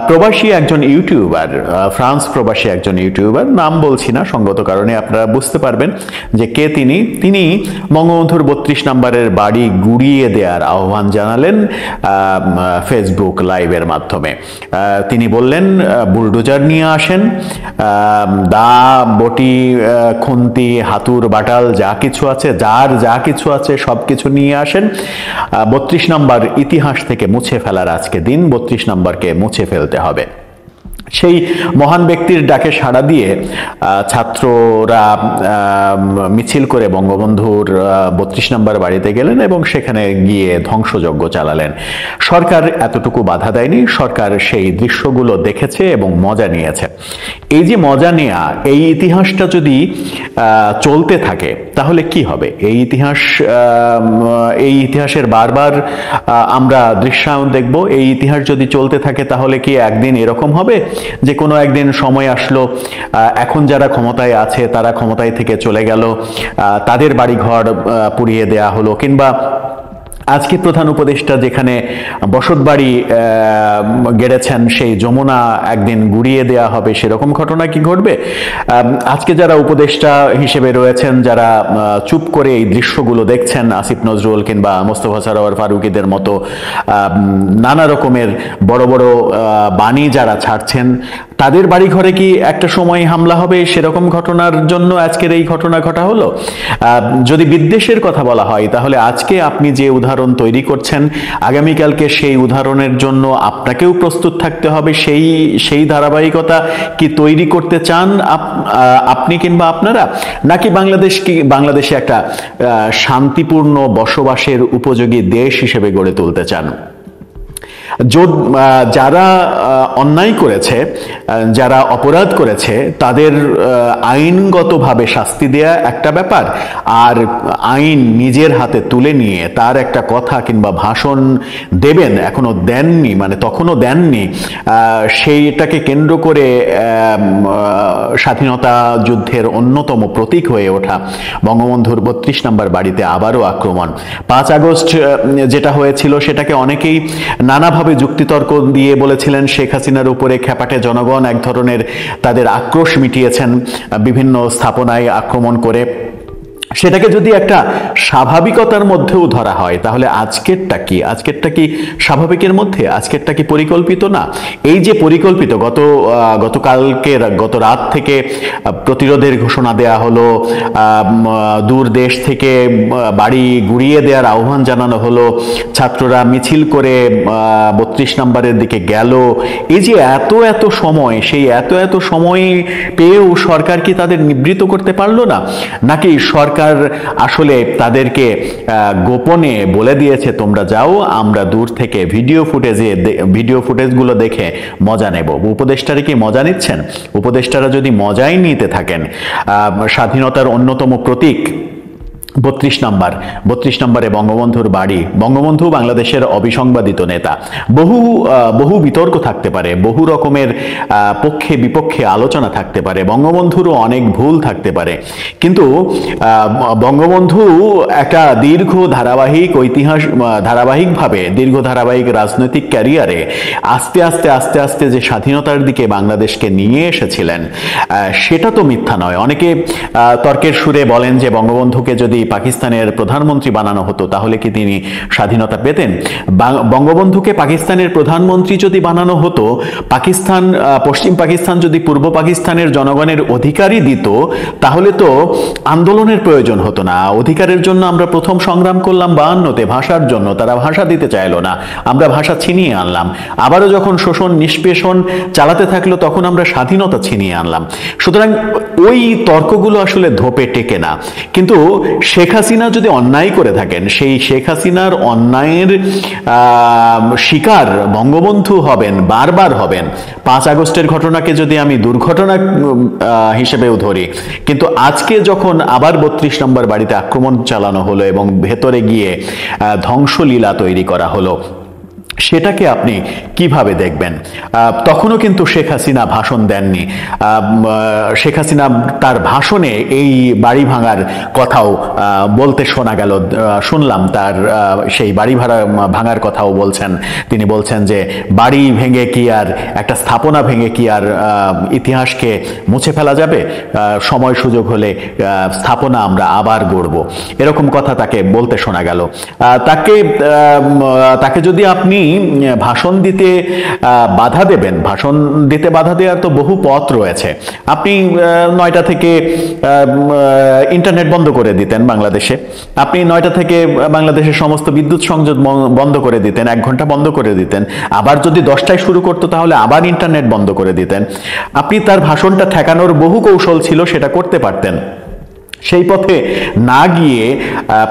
প্রবাসী একজন YouTuber, France প্রবাসী একজন ইউটিউবার, নাম বলছি না সঙ্গত কারণে আপনারা বুঝতে পারবেন যে কে তিনি। তিনি বঙ্গবন্ধুর ৩২ নম্বরের বাড়ি গুড়িয়ে দেওয়ার আহ্বান জানালেন ফেসবুক লাইভের মাধ্যমে। তিনি বললেন বুলডোজার নিয়ে আসেন, দা বটি খুন্তি হাতুর বাটাল যা কিছু আছে, যার যা কিছু আছে সব কিছু নিয়ে আসেন। ৩২ নম্বর ইতিহাস থেকে মুছে ফেলার আজকে দিন, ৩২ নম্বরকে মুছে ফেলতে হবে। সেই মহান ব্যক্তির ডাকে সাড়া দিয়ে ছাত্ররা মিছিল করে বঙ্গবন্ধুর ৩২ নম্বর বাড়িতে গেলেন এবং সেখানে গিয়ে ধ্বংসযজ্ঞ চালালেন। সরকার এতটুকু বাধা দেয়নি, সরকার সেই দৃশ্যগুলো দেখেছে এবং মজা নিয়েছে। এই যে মজা নেয়া, এই ইতিহাসটা যদি চলতে থাকে তাহলে কি হবে? এই ইতিহাসের বারবার আমরা দৃশ্যায়ন দেখব। এই ইতিহাস যদি চলতে থাকে তাহলে কি একদিন এরকম হবে যে কোনো একদিন সময় আসলো, এখন যারা ক্ষমতায় আছে তারা ক্ষমতায় থেকে চলে গেল, তাদের বাড়িঘর পুড়িয়ে দেয়া হলো, কিংবা আজকে প্রধান উপদেষ্টা যেখানে বসতবাড়ি গেড়েছেন সেই যমুনা একদিন গুড়িয়ে দেয়া হবে, সেরকম ঘটনা কি ঘটবে? আজকে যারা উপদেষ্টা হিসেবে রয়েছেন, যারা চুপ করে এই দৃশ্যগুলো দেখছেন, আসিফ নজরুল কিংবা মোস্তফা সরোয়ার ফারুকীদের মতো নানা রকমের বড় বড় বাণী যারা ছাড়ছেন, তাদের বাড়ি ঘরে কি একটা সময় হামলা হবে? সেরকম ঘটনার জন্য আজকের এই ঘটনা ঘটা হলো। যদি বিদ্বেষের কথা বলা হয় তাহলে আজকে আপনি যে উদাহরণ তৈরি করছেন, আগামীকালকে সেই উদাহরণের জন্য আপনাকেও প্রস্তুত থাকতে হবে। সেই ধারাবাহিকতা কি তৈরি করতে চান আপনি কিংবা আপনারা, নাকি বাংলাদেশে একটা শান্তিপূর্ণ বসবাসের উপযোগী দেশ হিসেবে গড়ে তুলতে চান? যারা অন্যায় করেছে, যারা অপরাধ করেছে, তাদের আইনগতভাবে শাস্তি দেয়া একটা ব্যাপার, আর আইন নিজের হাতে তুলে নিয়ে তার একটা কথা কিংবা ভাষণ দেবেন, এখনো দেননি, মানে তখনও দেননি, সেইটাকে কেন্দ্র করে স্বাধীনতা যুদ্ধের অন্যতম প্রতীক হয়ে ওঠা বঙ্গবন্ধুর ৩২ নম্বর বাড়িতে আবারও আক্রমণ। ৫ আগস্ট যেটা হয়েছিল সেটাকে অনেকেই নানাভাবে যুক্তিতর্ক দিয়ে বলেছিলেন শেখ হাসিনার উপরে খেপাটে জনগণ এক ধরনের তাদের আক্রোশ মিটিয়েছেন বিভিন্ন স্থাপনায় আক্রমণ করে। সেটাকে যদি একটা স্বাভাবিকতার মধ্যেও ধরা হয় তাহলে আজকেরটা কি স্বাভাবিকের মধ্যে? আজকেরটা কি পরিকল্পিত না? এই যে পরিকল্পিত, গত রাত থেকে প্রতিরোধের ঘোষণা দেয়া হলো, দূর দেশ থেকে বাড়ি গুড়িয়ে দেওয়ার আহ্বান জানানো হলো, ছাত্ররা মিছিল করে ৩২ নম্বরের দিকে গেল, এই যে এত সময়, সেই এত সময় পেয়েও সরকার কি তাদের নিবৃত্ত করতে পারলো না? নাকি সরকার আসলে তাদেরকে গোপনে বলে দিয়েছে তোমরা যাও, আমরা দূর থেকে ভিডিও ফুটেজগুলো দেখে মজা নেব? উপদেষ্টারা কি মজা নিচ্ছেন? উপদেষ্টারা যদি মজাই নিতে থাকেন, স্বাধীনতার অন্যতম প্রতীক ৩২ নম্বরে বঙ্গবন্ধুর বাড়ি, বঙ্গবন্ধু বাংলাদেশের অবিসংবাদিত নেতা, বহু বিতর্ক থাকতে পারে, বহু রকমের পক্ষে বিপক্ষে আলোচনা থাকতে পারে, বঙ্গবন্ধুরও অনেক ভুল থাকতে পারে, কিন্তু বঙ্গবন্ধু একটা দীর্ঘ ধারাবাহিক রাজনৈতিক ক্যারিয়ারে আস্তে আস্তে যে স্বাধীনতার দিকে বাংলাদেশকে নিয়ে এসেছিলেন, সেটা তো মিথ্যা নয়। অনেকে তর্কের সুরে বলেন যে বঙ্গবন্ধুকে যদি পাকিস্তানের প্রধানমন্ত্রী বানানো হতো তাহলে কি তিনি স্বাধীনতা পেতেন? বঙ্গবন্ধুকে পাকিস্তানের প্রধানমন্ত্রী যদি বানানো হতো, পশ্চিম পাকিস্তান যদি পূর্ব পাকিস্তানের জনগণের অধিকারই দিত, তাহলে তো আন্দোলনের প্রয়োজন হতো না। অধিকারের জন্য আমরা প্রথম সংগ্রাম করলাম 52-তে, ভাষার জন্য, তারা ভাষা দিতে চাইলো না, আমরা ভাষা ছিনিয়ে আনলাম। আবারও যখন শোষণ নিষ্পেষণ চালাতে থাকলো তখন আমরা স্বাধীনতা ছিনিয়ে আনলাম। সুতরাং ওই তর্কগুলো আসলে ধোপে টেকে না। কিন্তু শেখ হাসিনা যদি অন্যায় করে থাকেন, সেই শেখ হাসিনার অন্যায়ের শিকার বঙ্গবন্ধু হবেন, বারবার হবেন। ৫ আগস্টের ঘটনাকে যদি আমি দুর্ঘটনা হিসেবেও ধরি, কিন্তু আজকে যখন আবার ৩২ নম্বর বাড়িতে আক্রমণ চালানো হলো এবং ভেতরে গিয়ে ধ্বংসলীলা তৈরি করা হলো, সেটাকে আপনি কিভাবে দেখবেন? তখনও কিন্তু শেখ হাসিনা ভাষণ দেননি। শেখ হাসিনা তার ভাষণে এই বাড়ি ভাঙার কথাও বলতে শোনা গেল, শুনলাম তার সেই বাড়ি ভাঙার কথাও বলছেন। তিনি বলছেন যে বাড়ি ভেঙে কি আর একটা স্থাপনা ভেঙে কি আর ইতিহাসকে মুছে ফেলা যাবে? সময় সুযোগ হলে স্থাপনা আমরা আবার গড়ব, এরকম কথা তাকে বলতে শোনা গেল। তাকে যদি আপনি ভাষণ দিতে বাধা দেবেন, ভাষণ দিতে বাধা দেওয়ার তো বহু পথ রয়েছে। আপনি 9টা থেকে ইন্টারনেট বন্ধ করে দিতেন বাংলাদেশে, আপনি 9টা থেকে বাংলাদেশের সমস্ত বিদ্যুৎ সংযোগ বন্ধ করে দিতেন, 1 ঘন্টা বন্ধ করে দিতেন। আবার যদি 10টায় শুরু করতো তাহলে আবার ইন্টারনেট বন্ধ করে দিতেন। আপনি তার ভাষণটা ঠেকানোর বহু কৌশল ছিল, সেটা করতে পারতেন। সেই পথে না গিয়ে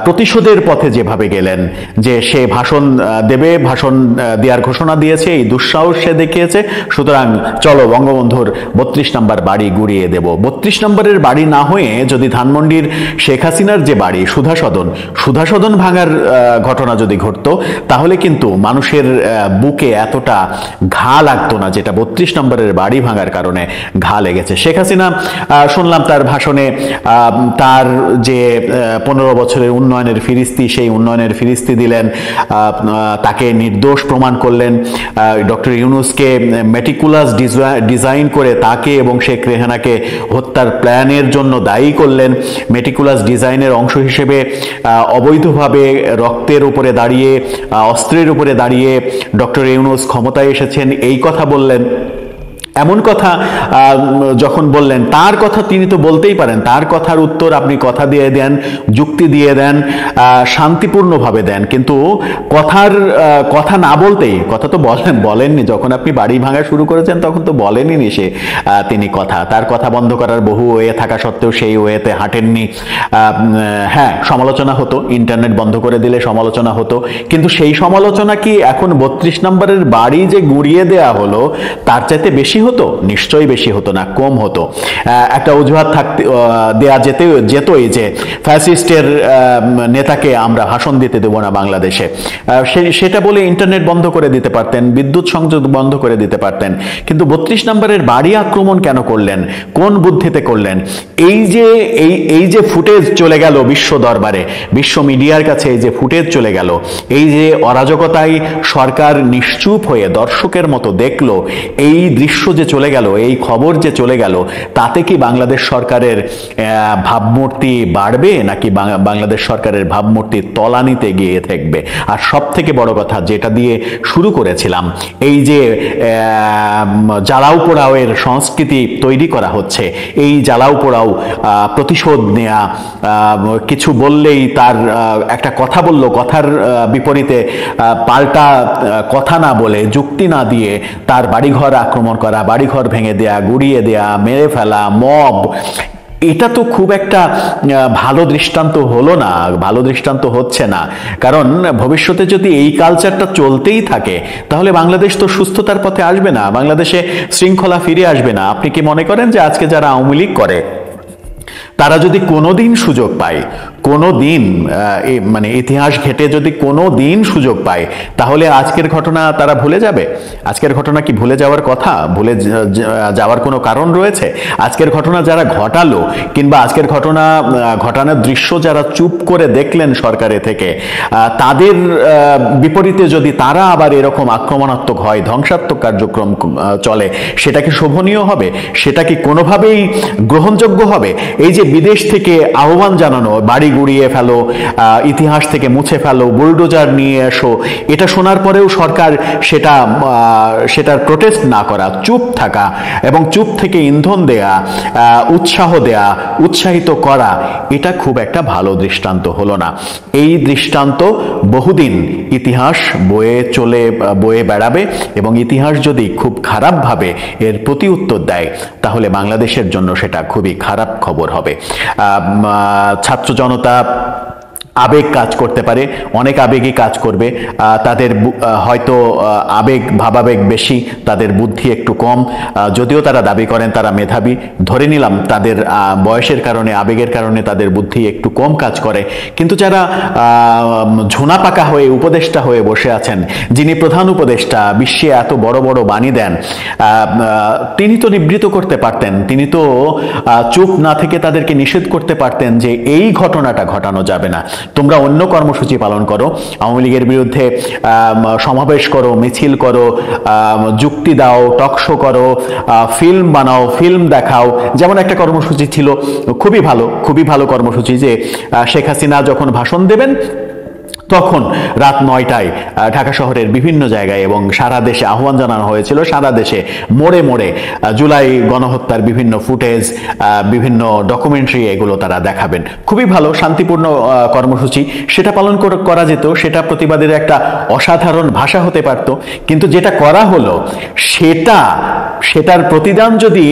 প্রতিশোধের পথে যেভাবে গেলেন, যে সে ভাষণ দেবে, ভাষণ দেওয়ার ঘোষণা দিয়েছে, এই দুঃসাহস সে দেখিয়েছে, সুতরাং চলো বঙ্গবন্ধুর 32 নম্বর বাড়ি গুড়িয়ে দেব। 32 নম্বরের বাড়ি না হয়ে যদি ধানমন্ডির শেখ হাসিনার যে বাড়ি সুধা সদন ভাঙার ঘটনা যদি ঘটতো, তাহলে কিন্তু মানুষের বুকে এতটা ঘা লাগতো না, যেটা 32 নম্বরের বাড়ি ভাঙার কারণে ঘা লেগেছে। শেখ হাসিনা শুনলাম তার ভাষণে তার যে 15 বছরের উন্নয়নের ফিরিস্তি, সেই উন্নয়নের ফিরিস্তি দিলেন, তাকে নির্দোষ প্রমাণ করলেন। ডক্টর ইউনূসকে মেটিকুলাস ডিজাইন করে তাকে এবং শেখ রেহানাকে হত্যার প্ল্যানের জন্য দায়ী করলেন। মেটিকুলাস ডিজাইনের অংশ হিসেবে অবৈধভাবে রক্তের উপরে দাঁড়িয়ে, অস্ত্রের উপরে দাঁড়িয়ে ডক্টর ইউনূস ক্ষমতায় এসেছেন, এই কথা বললেন। এমন কথা যখন বললেন, তার কথা তিনি তো বলতেই পারেন, তার কথার উত্তর আপনি কথা দিয়ে দেন, যুক্তি দিয়ে দেন, শান্তিপূর্ণভাবে দেন, কিন্তু কথা না বলতেই, কথা তো বলেননি। যখন আপনি বাড়ি ভাঙা শুরু করেছেন তখন তো বলেননি সে তিনি কথা। তার কথা বন্ধ করার বহু ওয়ে থাকা সত্ত্বেও সেই ওয়েতে হাঁটেননি। হ্যাঁ, সমালোচনা হতো, ইন্টারনেট বন্ধ করে দিলে সমালোচনা হতো, কিন্তু সেই সমালোচনা কি এখন 32 নম্বরের বাড়ি যে গুড়িয়ে দেয়া হলো তার চাইতে বেশি হতো? নিশ্চয়ই বেশি হতো না, কম হতো। একটা অজুহাত দেয়া যেতই যে ফ্যাসিস্টের নেতাকে আমরা ভাষণ দিতে দেব না বাংলাদেশে, সেটা বলে ইন্টারনেট বন্ধ করে দিতে পারতেন, বিদ্যুৎ সংযোগ বন্ধ করে দিতে পারতেন। কিন্তু 32 নম্বরের বাড়ি আক্রমণ কেন করলেন? কোন বুদ্ধিতে করলেন? এই যে ফুটেজ চলে গেল বিশ্ব দরবারে, বিশ্ব মিডিয়ার কাছে এই যে ফুটেজ চলে গেল, এই যে অরাজকতায় সরকার নিশ্চুপ হয়ে দর্শকের মতো দেখলো, এই দৃশ্য যে চলে গেল, এই খবর যে চলে গেল, তাতে কি বাংলাদেশ সরকারের ভাবমূর্তি বাড়বে নাকি বাংলাদেশ সরকারের ভাবমূর্তি তলানিতে গিয়ে থাকবে? আর সব থেকে বড় কথা, যেটা দিয়ে শুরু করেছিলাম, এই যে জ্বালাও পোড়াওয়ের সংস্কৃতি তৈরি করা হচ্ছে, এই জ্বালাও পোড়াও, প্রতিশোধ নেয়া, কিছু বললেই তার একটা কথা বললো, কথার বিপরীতে পাল্টা কথা না বলে, যুক্তি না দিয়ে তার বাড়িঘর আক্রমণ করা, বাড়িঘর ভেঙে দেয়া, গুড়িয়ে দেয়া, মেরে ফেলা, মব, এটা তো খুব একটা ভালো দৃষ্টান্ত হলো না, ভালো দৃষ্টান্ত হচ্ছে না। কারণ ভবিষ্যতে যদি এই কালচারটা চলতেই থাকে তাহলে বাংলাদেশ তো সুস্থতার পথে আসবে না, বাংলাদেশে শৃঙ্খলা ফিরে আসবে না। আপনি কি মনে করেন যে আজকে যারা আওয়ামী লীগ করে তারা যদি কোনোদিন সুযোগ পায়, কোনোদিন মানে ইতিহাস ঘেটে যদি কোনোদিন সুযোগ পায়, তাহলে আজকের ঘটনা তারা ভুলে যাবে? আজকের ঘটনা কি ভুলে যাওয়ার কথা? ভুলে যাওয়ার কোনো কারণ রয়েছে? আজকের ঘটনা যারা ঘটালো, কিংবা আজকের ঘটানোর দৃশ্য যারা চুপ করে দেখলেন সরকারে থেকে, তাদের বিপরীতে যদি তারা আবার এরকম আক্রমণাত্মক হয়, ধ্বংসাত্মক কার্যক্রম চলে, সেটা কি শোভনীয় হবে? সেটা কি কোনোভাবেই গ্রহণযোগ্য হবে? এই যে বিদেশ থেকে আহ্বান জানানো, বাড়ি গুড়িয়ে ফেলো, ইতিহাস থেকে মুছে ফেলো, বুলডোজার নিয়ে এসো, এটা শোনার পরেও সরকার সেটার প্রোটেস্ট না করা, চুপ থাকা এবং চুপ থেকে ইন্ধন দেয়া, উৎসাহ দেয়া, উৎসাহিত করা, এটা খুব একটা ভালো দৃষ্টান্ত হলো না। এই দৃষ্টান্ত বহুদিন ইতিহাস বয়ে বেড়াবে, এবং ইতিহাস যদি খুব খারাপভাবে এর প্রতি উত্তর দেয় তাহলে বাংলাদেশের জন্য সেটা খুবই খারাপ খবর হবে। ছাত্র জনতা আবেগ কাজ করতে পারে, অনেক আবেগই কাজ করবে। তাদের হয়তো আবেগ ভাবাবেগ বেশি, তাদের বুদ্ধি একটু কম। যদিও তারা দাবি করেন তারা মেধাবী, ধরে নিলাম তাদের বয়সের কারণে, আবেগের কারণে তাদের বুদ্ধি একটু কম কাজ করে। কিন্তু যারা ঝোনা পাকা হয়ে উপদেষ্টা হয়ে বসে আছেন, যিনি প্রধান উপদেষ্টা, বিশ্বে এত বড় বড় বাণী দেন, তিনি তো নিবৃত করতে পারতেন, তিনি তো চুপ না থেকে তাদেরকে নিষেধ করতে পারতেন যে এই ঘটনাটা ঘটানো যাবে না, তোমরা অন্য কর্মসূচি পালন করো, আওয়ামী লীগের বিরুদ্ধে সমাবেশ করো, মিছিল করো, যুক্তি দাও, টকশো করো, ফিল্ম বানাও, ফিল্ম দেখাও। যেমন একটা কর্মসূচি ছিল, খুবই ভালো কর্মসূচি, যে শেখ হাসিনা যখন ভাষণ দেবেন তখন রাত 9টায় ঢাকা শহরের বিভিন্ন জায়গায় এবং সারা দেশে আহ্বান জানানো হয়েছিল, সারা দেশে মোড়ে মোড়ে জুলাই গণহত্যার বিভিন্ন ফুটেজ, বিভিন্ন ডকুমেন্টারি এগুলো তারা দেখাবেন। খুবই ভালো শান্তিপূর্ণ কর্মসূচি, সেটা পালন করা যেত, সেটা প্রতিবাদের একটা অসাধারণ ভাষা হতে পারত। কিন্তু যেটা করা হলো সেটার প্রতিদান যদি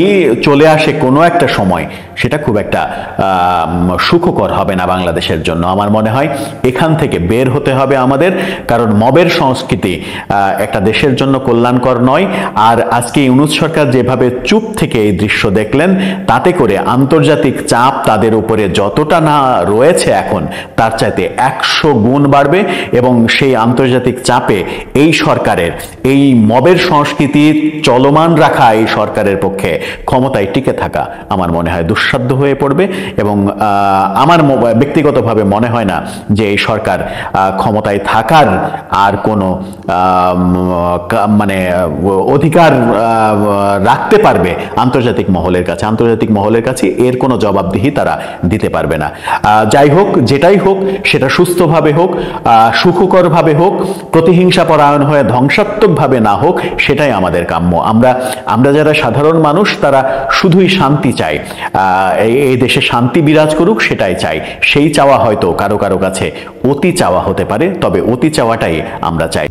চলে আসে কোনো একটা সময়, সেটা খুব একটা সুখকর হবে না বাংলাদেশের জন্য। আমার মনে হয় এখান থেকে বের হতে হবে আমাদের, কারণ মবের সংস্কৃতি একটা দেশের জন্য কল্যাণকর নয়। আর আজকে ইউনূস সরকার যেভাবে চুপ থেকে এই দৃশ্য দেখলেন, তাতে করে আন্তর্জাতিক চাপ তাদের উপরে যতটা না রয়েছে এখন, তার চাইতে 100 গুণ বাড়বে এবং সেই আন্তর্জাতিক চাপে এই সরকারের এই মবের সংস্কৃতি চলমান রাখা এই সরকারের পক্ষে ক্ষমতায় টিকে থাকা আমার মনে হয় দুঃসাধ্য হয়ে পড়বে। এবং আমার ব্যক্তিগতভাবে মনে হয় না যে এই সরকার ক্ষমতায় থাকার আর কোনো মানে অধিকার রাখতে পারবে আন্তর্জাতিক মহলের কাছে এর কোনো জবাবদিহি তারা দিতে পারবে না। যাই হোক, যেটাই হোক, সেটা সুস্থভাবে হোক, সুখকরভাবে হোক, প্রতিহিংসা পরায়ণ হয়ে ধ্বংসাত্মকভাবে না হোক, সেটাই আমাদের কাম্য। আমরা যারা সাধারণ মানুষ, তারা শুধুই শান্তি চাই, এই দেশে শান্তি বিরাজ করুক, সেটাই চাই। সেই চাওয়া হয়তো কারো কাছে অতি চাওয়া হতে পারে, তবে অতি চাওয়াটাই আমরা চাই।